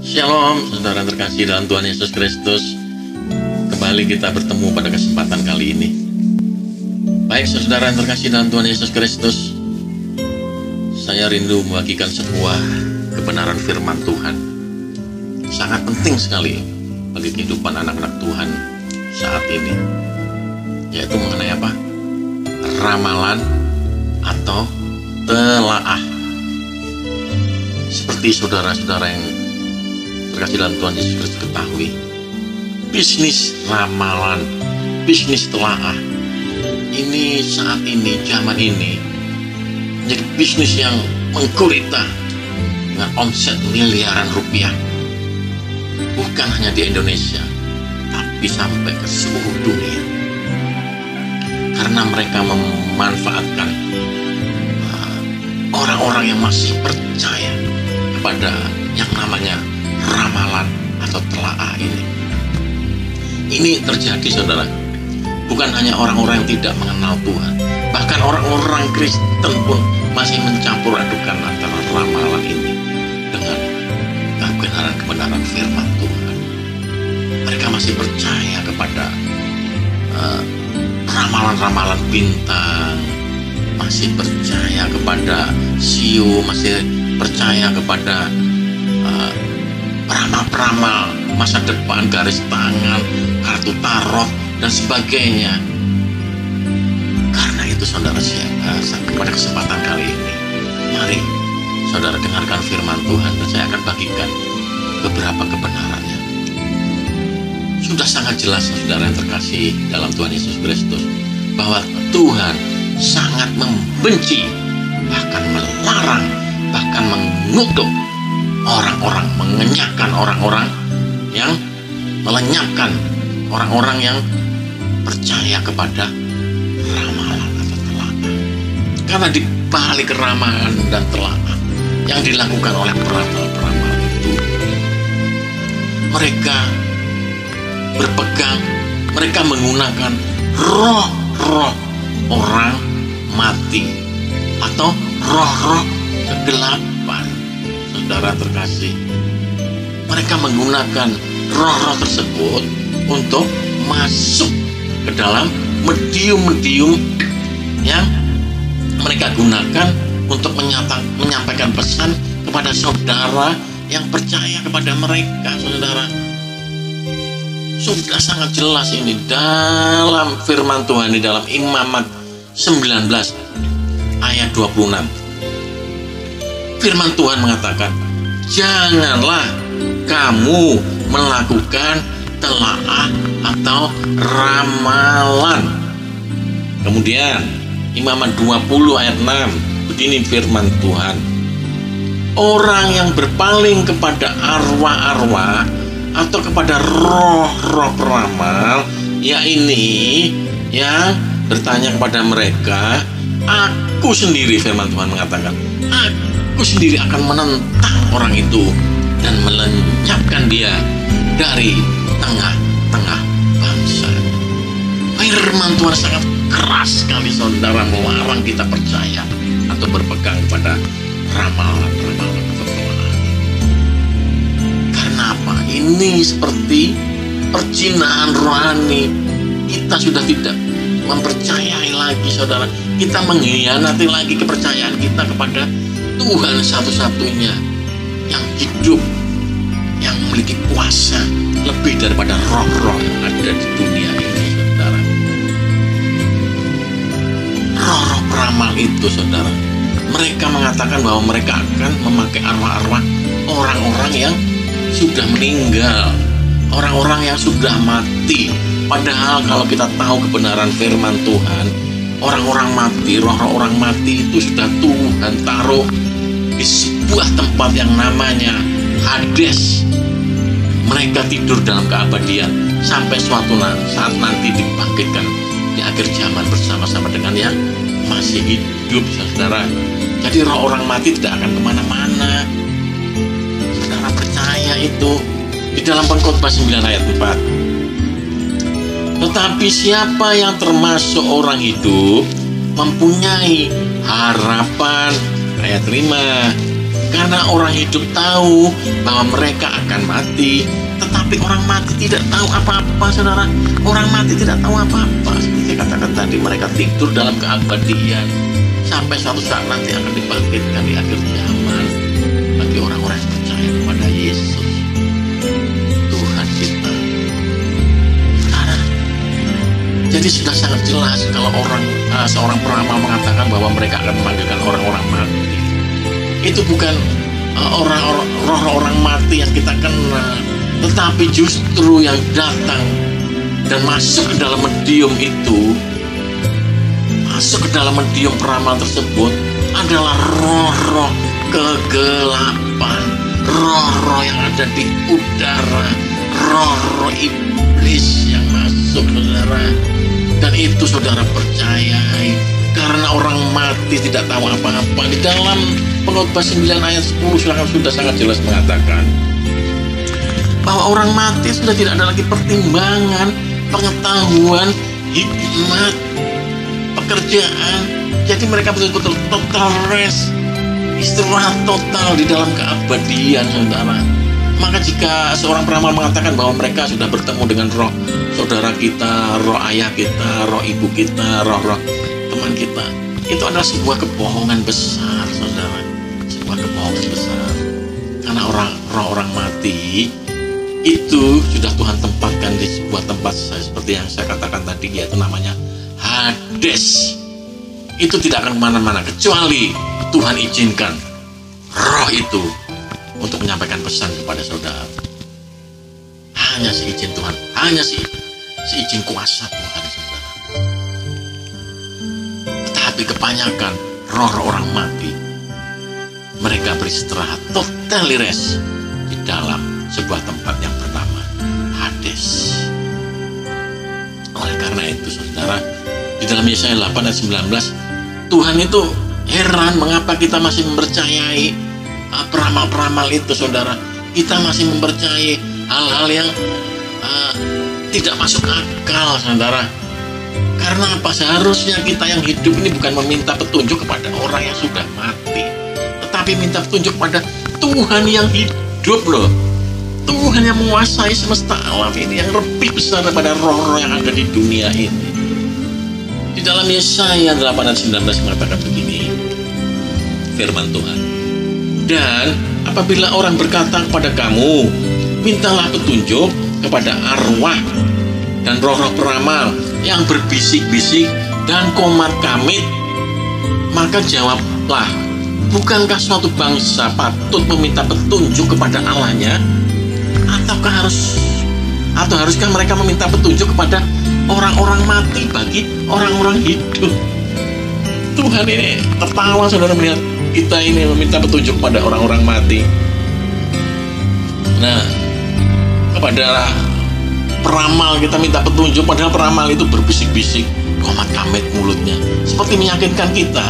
Shalom, saudara terkasih dalam Tuhan Yesus Kristus. Kembali kita bertemu pada kesempatan kali ini. Baik, saudara yang terkasih dalam Tuhan Yesus Kristus, saya rindu membagikan sebuah kebenaran firman Tuhan. Sangat penting sekali bagi kehidupan anak-anak Tuhan saat ini, yaitu mengenai apa? Ramalan atau telaah. Seperti saudara-saudara yang terkasih dalam Tuhan Yesus Kristus ketahui, bisnis ramalan, bisnis telaah ini saat ini, zaman ini menjadi bisnis yang menggurita dengan omset miliaran rupiah. Bukan hanya di Indonesia, tapi sampai ke seluruh dunia. Karena mereka memanfaatkan orang-orang yang masih percaya kepada yang namanya ramalan atau telaah ini. Ini terjadi, saudara, bukan hanya orang-orang yang tidak mengenal Tuhan, bahkan orang-orang Kristen pun masih mencampur adukan antara ramalan ini dengan kebenaran-kebenaran firman Tuhan. Mereka masih percaya kepada ramalan-ramalan bintang, masih percaya kepada siu, masih percaya kepada peramal-peramal masa depan, garis tangan, kartu tarot, dan sebagainya. Karena itu, saudara, pada kesempatan kali ini, mari saudara dengarkan firman Tuhan, dan saya akan bagikan beberapa kebenarannya. Sudah sangat jelas, saudara yang terkasih dalam Tuhan Yesus Kristus, bahwa Tuhan sangat membenci, bahkan melarang, bahkan mengutuk orang-orang, mengenyahkan orang-orang yang melenyapkan orang-orang yang percaya kepada ramalan atau telaah. Karena di balik ramalan dan telaah yang dilakukan oleh peramal-peramal itu, mereka berpegang, mereka menggunakan roh-roh orang mati atau roh-roh kegelapan. Saudara terkasih, mereka menggunakan roh-roh tersebut untuk masuk ke dalam medium-medium yang mereka gunakan untuk menyampaikan pesan kepada saudara yang percaya kepada mereka. Saudara, sudah sangat jelas ini dalam firman Tuhan di dalam Imamat 19 ayat 26. Firman Tuhan mengatakan, janganlah kamu melakukan telaah atau ramalan. Kemudian Imamat 20 ayat 6, begini firman Tuhan, orang yang berpaling kepada arwah-arwah atau kepada roh-roh peramal, ya ini yang bertanya kepada mereka, aku sendiri, firman Tuhan mengatakan, aku sendiri akan menentang orang itu dan melenyapkan dia dari tengah-tengah bangsa. Firman Tuhan sangat keras sekali, saudara, melarang kita percaya atau berpegang kepada ramalan-ramalan atau telaah. Karena apa? Ini seperti perjinaan rohani. Kita sudah tidak mempercayai lagi, saudara. Kita mengkhianati lagi kepercayaan kita kepada Tuhan satu-satunya yang hidup, yang memiliki kuasa lebih daripada roh-roh yang ada di dunia ini, saudara. Roh-roh peramal itu, saudara, mereka mengatakan bahwa mereka akan memakai arwah-arwah orang-orang yang sudah meninggal, orang-orang yang sudah mati. Padahal kalau kita tahu kebenaran firman Tuhan, orang-orang mati, roh-roh orang mati itu sudah Tuhan taruh di sebuah tempat yang namanya Hades. Mereka tidur dalam keabadian sampai suatu saat nanti dibangkitkan di akhir zaman bersama-sama dengan yang masih hidup, saudara. Jadi roh orang mati tidak akan kemana-mana. Saudara percaya itu di dalam Pengkhotbah 9 ayat 4. Tetapi siapa yang termasuk orang hidup mempunyai harapan, ayat 5, Karena orang hidup tahu bahwa mereka akan mati, tetapi orang mati tidak tahu apa-apa, saudara. Orang mati tidak tahu apa-apa. Seperti saya katakan tadi, mereka tidur dalam keabadian sampai suatu saat nanti akan dibangkitkan di akhir zaman bagi orang-orang yang percaya kepada Yesus, Tuhan kita. Saudara, jadi sudah sangat jelas kalau seorang peramal mengatakan bahwa mereka akan memanggilkan orang-orang mati. Itu bukan orang-orang mati yang kita kenal, tetapi justru yang datang dan masuk ke dalam medium itu, masuk ke dalam medium peramal tersebut adalah roh-roh kegelapan, roh-roh yang ada di udara, roh-roh iblis yang masuk, saudara. Dan itu saudara percayai, karena orang mati tidak tahu apa-apa. Di dalam Pengkhotbah 9 ayat 10 sudah sangat jelas mengatakan bahwa orang mati sudah tidak ada lagi pertimbangan, pengetahuan, hikmat, pekerjaan. Jadi mereka betul-betul total rest, istirahat total di dalam keabadian, saudara. Maka jika seorang peramal mengatakan bahwa mereka sudah bertemu dengan roh saudara kita, roh ayah kita, roh ibu kita, roh teman kita, itu adalah sebuah kebohongan besar, saudara. Sebuah kebohongan besar. Karena orang mati itu sudah Tuhan tempatkan di sebuah tempat seperti yang saya katakan tadi, yaitu namanya Hades. Itu tidak akan kemana-mana kecuali Tuhan izinkan roh itu untuk menyampaikan pesan kepada saudara. Hanya seizin Tuhan, hanya seizin kuasa Tuhan, saudara. Tetapi kebanyakan roh orang mati, mereka beristirahat totally rest di dalam sebuah tempat yang bernama Hades. Oleh karena itu, saudara, di dalam Yesaya 8 ayat 19, Tuhan itu heran mengapa kita masih mempercayai peramal-peramal itu, saudara. Kita masih mempercayai hal-hal yang tidak masuk akal, saudara. Karena apa? Seharusnya kita yang hidup ini bukan meminta petunjuk kepada orang yang sudah mati, tetapi minta petunjuk kepada Tuhan yang hidup loh. Tuhan yang menguasai semesta alam ini, yang lebih besar daripada roh-roh yang ada di dunia ini. Di dalam Yesaya 8 ayat 19 mengatakan begini, firman Tuhan. Dan apabila orang berkata kepada kamu, mintalah petunjuk kepada arwah dan roh-roh peramal yang berbisik-bisik dan komat kamit, maka jawablah, bukankah suatu bangsa patut meminta petunjuk kepada Allahnya? Atau haruskah mereka meminta petunjuk kepada orang-orang mati bagi orang-orang hidup? Tuhan ini tertawa, saudara, melihat kita ini meminta petunjuk pada orang-orang mati. Nah, kepada peramal kita minta petunjuk, padahal peramal itu berbisik-bisik, komat kamit mulutnya, seperti meyakinkan kita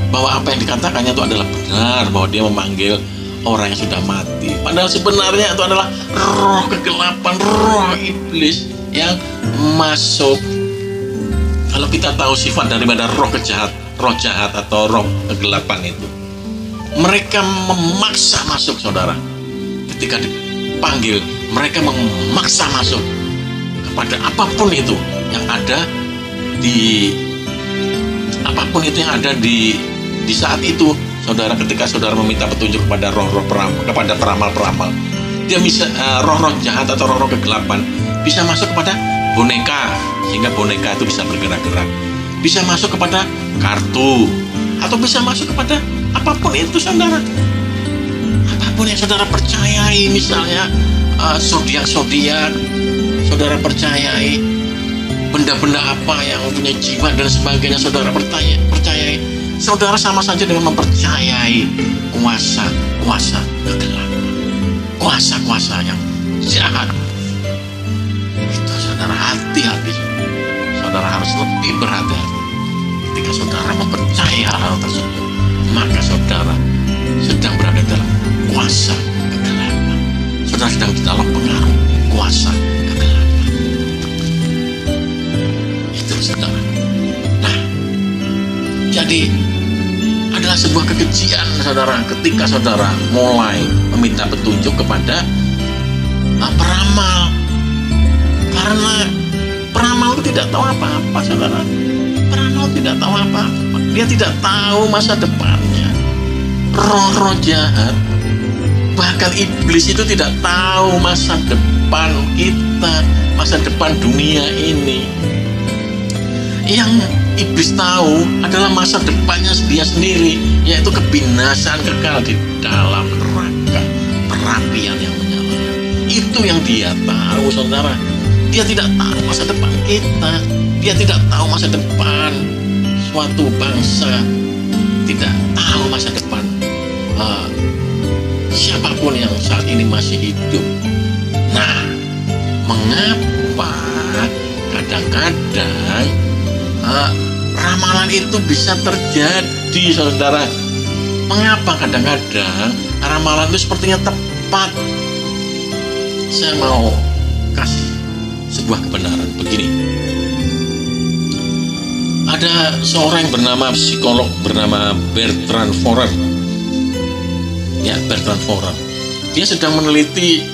bahwa apa yang dikatakannya itu adalah benar, bahwa dia memanggil orang yang sudah mati. Padahal sebenarnya itu adalah roh kegelapan, roh iblis yang masuk. Kalau kita tahu sifat daripada roh jahat atau roh kegelapan itu, mereka memaksa masuk, saudara. Ketika dipanggil, mereka memaksa masuk kepada apapun itu yang ada di saat itu, saudara. Ketika saudara meminta petunjuk kepada kepada peramal-peramal, dia bisa roh-roh jahat atau roh-roh kegelapan bisa masuk kepada boneka, sehingga boneka itu bisa bergerak-gerak, bisa masuk kepada kartu, atau bisa masuk kepada apapun itu, saudara. Apapun yang saudara percayai, misalnya zodiak-zodiak, saudara percayai, benda-benda apa yang mempunyai jiwa dan sebagainya, saudara percayai, saudara sama saja dengan mempercayai kuasa kegelapan, kuasa-kuasa yang jahat. Itu saudara, hati-hati. Saudara harus lebih berhati-hati. Ketika saudara mempercayai hal tersebut, maka saudara sedang berada dalam kuasa kegelapan. Saudara sedang di dalam pengaruh kuasa kegelapan. Itu, saudara. Nah, jadi adalah adalah sebuah kekejian, saudara, ketika saudara mulai meminta petunjuk kepada peramal. Karena peramal itu tidak tahu apa-apa, saudara. Peramal tidak tahu apa-apa. Dia tidak tahu masa depannya. Roh-roh jahat, bahkan iblis itu tidak tahu masa depan kita, masa depan dunia ini. Yang iblis tahu adalah masa depannya dia sendiri, yaitu kebinasaan kekal di dalam neraka perapian yang menyala. Itu yang dia tahu, saudara. Dia tidak tahu masa depan kita. Dia tidak tahu masa depan suatu bangsa. Tidak tahu masa depan siapapun yang saat ini masih hidup. Nah, mengapa kadang-kadang ramalan itu bisa terjadi, saudara? Mengapa kadang-kadang ramalan itu sepertinya tepat? Saya mau kasih sebuah kebenaran begini. Ada seorang yang bernama psikolog bernama Bertrand Forer. Ya, Bertrand Forer. Dia sedang meneliti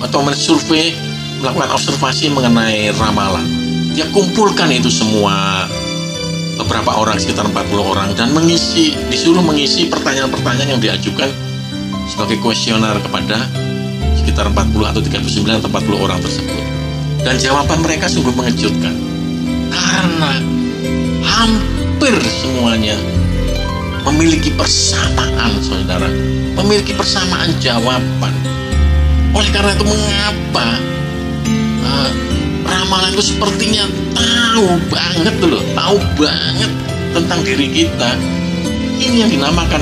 atau mensurvei, melakukan observasi mengenai ramalan. Dia kumpulkan itu semua, beberapa orang, sekitar 40 orang, dan disuruh mengisi pertanyaan-pertanyaan yang diajukan sebagai kuesioner kepada sekitar 40 atau 39 atau 40 orang tersebut. Dan jawaban mereka sungguh mengejutkan, karena hampir semuanya memiliki persamaan, saudara, memiliki persamaan jawaban. Oleh karena itu, mengapa ramalan itu sepertinya tahu banget tentang diri kita. Ini yang dinamakan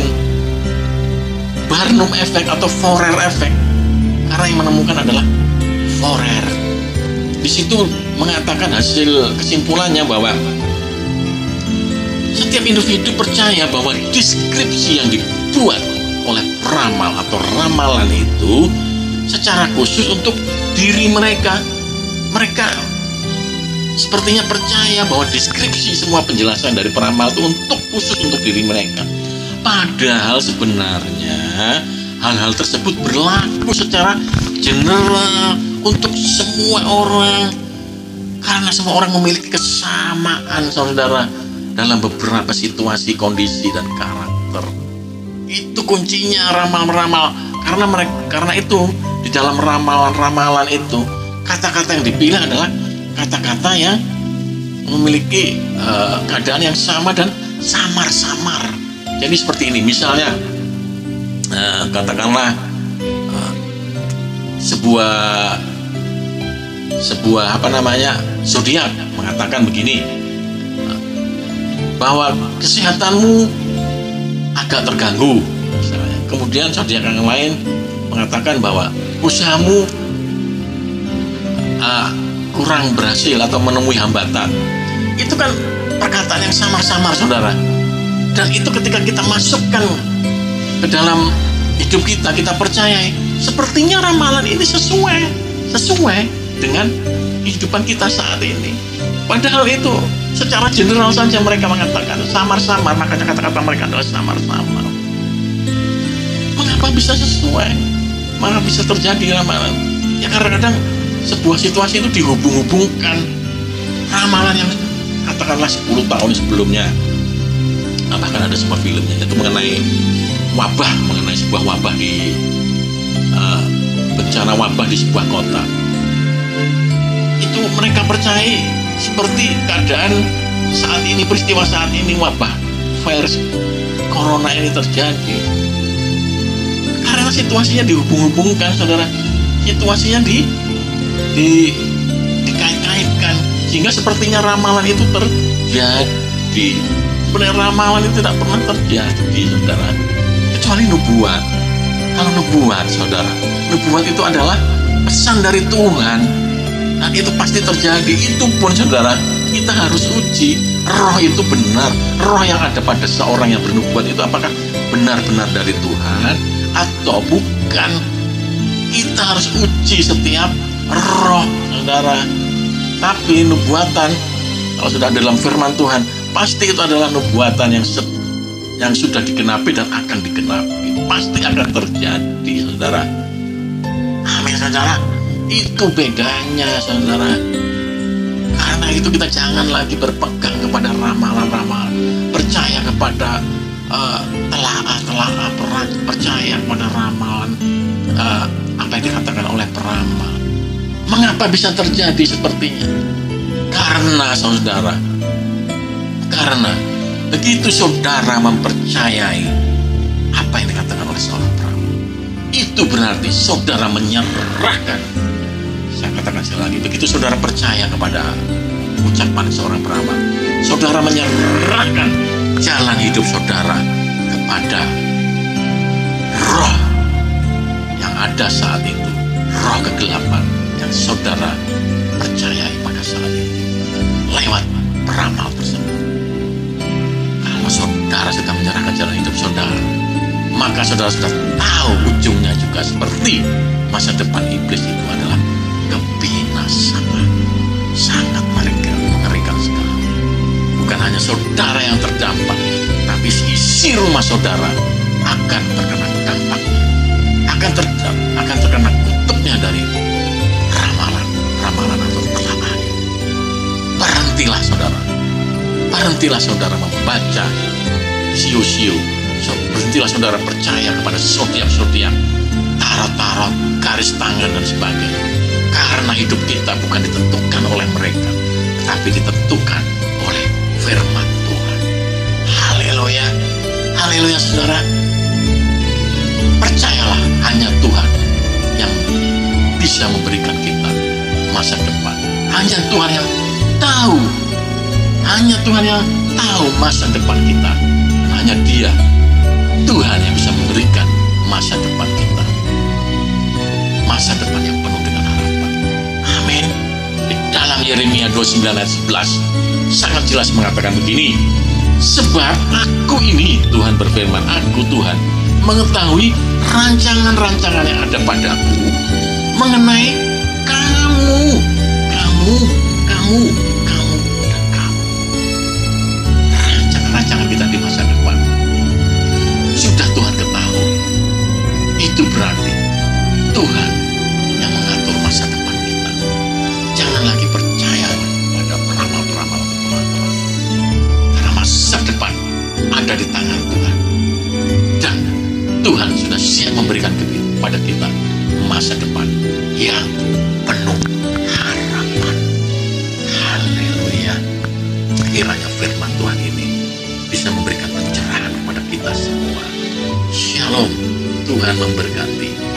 Barnum Effect atau Forer Effect, karena yang menemukan adalah Forer. Di situ mengatakan hasil kesimpulannya bahwa setiap individu percaya bahwa deskripsi yang dibuat oleh peramal atau ramalan itu secara khusus untuk diri mereka. Mereka sepertinya percaya bahwa deskripsi semua penjelasan dari peramal itu khusus untuk diri mereka. Padahal sebenarnya hal-hal tersebut berlaku secara general untuk semua orang. Karena semua orang memiliki kesamaan, saudara, dalam beberapa situasi, kondisi, dan karakter. Itu kuncinya ramal-ramal. Karena itu di dalam ramalan-ramalan itu, kata-kata yang dipilih adalah kata-kata yang memiliki keadaan yang sama dan samar-samar. Jadi seperti ini, misalnya katakanlah sebuah zodiak mengatakan begini, bahwa kesehatanmu agak terganggu, misalnya. Kemudian zodiak yang lain mengatakan bahwa usahamu kurang berhasil atau menemui hambatan. Itu kan perkataan yang samar-samar, saudara. Dan itu ketika kita masukkan ke dalam hidup kita, kita percayai, sepertinya ramalan ini sesuai dengan kehidupan kita saat ini. Padahal itu secara general saja mereka mengatakan samar-samar, makanya kata-kata mereka adalah samar-samar. Mengapa bisa sesuai? Mengapa bisa terjadi ramalan? Ya kadang-kadang sebuah situasi itu dihubung-hubungkan ramalan yang katakanlah 10 tahun sebelumnya. Bahkan ada sebuah filmnya, itu mengenai sebuah wabah di bencana wabah di sebuah kota. Itu mereka percaya seperti keadaan saat ini, peristiwa saat ini, wabah virus corona ini terjadi. Karena situasinya dihubung-hubungkan, saudara. Situasinya dikait-kaitkan, sehingga sepertinya ramalan itu terjadi. Sebenarnya ramalan itu tidak pernah terjadi, saudara, kecuali nubuat. Kalau nubuat, saudara, nubuat itu adalah pesan dari Tuhan, dan itu pasti terjadi. Itu pun, saudara, kita harus uji roh itu benar. Roh yang ada pada seorang yang bernubuat itu apakah benar-benar dari Tuhan atau bukan. Kita harus uji setiap roh, saudara. Tapi nubuatan, kalau sudah dalam firman Tuhan, pasti itu adalah nubuatan yang yang sudah digenapi dan akan digenapi. Pasti akan terjadi, saudara. Amin, saudara. Itu bedanya, saudara. Karena itu kita jangan lagi berpegang kepada ramalan-ramalan. Percaya kepada telaah, percaya kepada ramalan apa yang dikatakan oleh peramal. Mengapa bisa terjadi sepertinya? Karena, saudara, karena begitu saudara mempercayai apa yang dikatakan oleh seorang peramal, itu berarti saudara menyerahkan. Saya katakan sekali lagi, begitu saudara percaya kepada ucapan seorang peramal, saudara menyerahkan jalan hidup saudara kepada roh yang ada saat itu, roh kegelapan yang saudara percayai pada saat itu lewat peramal tersebut. Kalau saudara sudah menyerahkan jalan hidup saudara, maka saudara sudah tahu ujungnya juga seperti masa depan iblis itu adalah kebinasaan. Sangat mengerikan sekali. Bukan hanya saudara yang terdampak, tapi isi rumah saudara akan terkena dampaknya, akan terkena kutubnya dari ramalan atau telaah. Berhentilah saudara, berhentilah saudara membaca siu-siu, berhentilah saudara percaya kepada zodiak-zodiak, tarot-tarot, garis tangan dan sebagainya. Karena hidup kita bukan ditentukan oleh mereka, tetapi ditentukan oleh firman Tuhan. Haleluya, haleluya saudara. Percayalah, hanya Tuhan yang bisa memberikan kita masa depan. Hanya Tuhan yang tahu, hanya Tuhan yang tahu masa depan kita. Dan hanya Dia, Tuhan, yang bisa memberikan masa depan kita, masa depan yang penuh dengan harapan. Amin. Di dalam Yeremia 29 ayat 11 sangat jelas mengatakan begini, sebab aku ini, Tuhan berfirman, aku Tuhan mengetahui rancangan-rancangan yang ada padaku mengenai kamu, dan kamu. Rancangan-rancangan kita di masa depan sudah Tuhan ketahui. Itu berarti Tuhan yang mengatur masa depan kita. Jangan lagi percaya pada peramal-peramal atau teman-teman, karena masa depan ada di tangan Tuhan. Dan Tuhan sudah siap memberikan kepada kita masa depan yang penuh harapan. Haleluya. Kiranya firman Tuhan ini bisa memberikan pencerahan kepada kita semua. Shalom. Tuhan memberkati.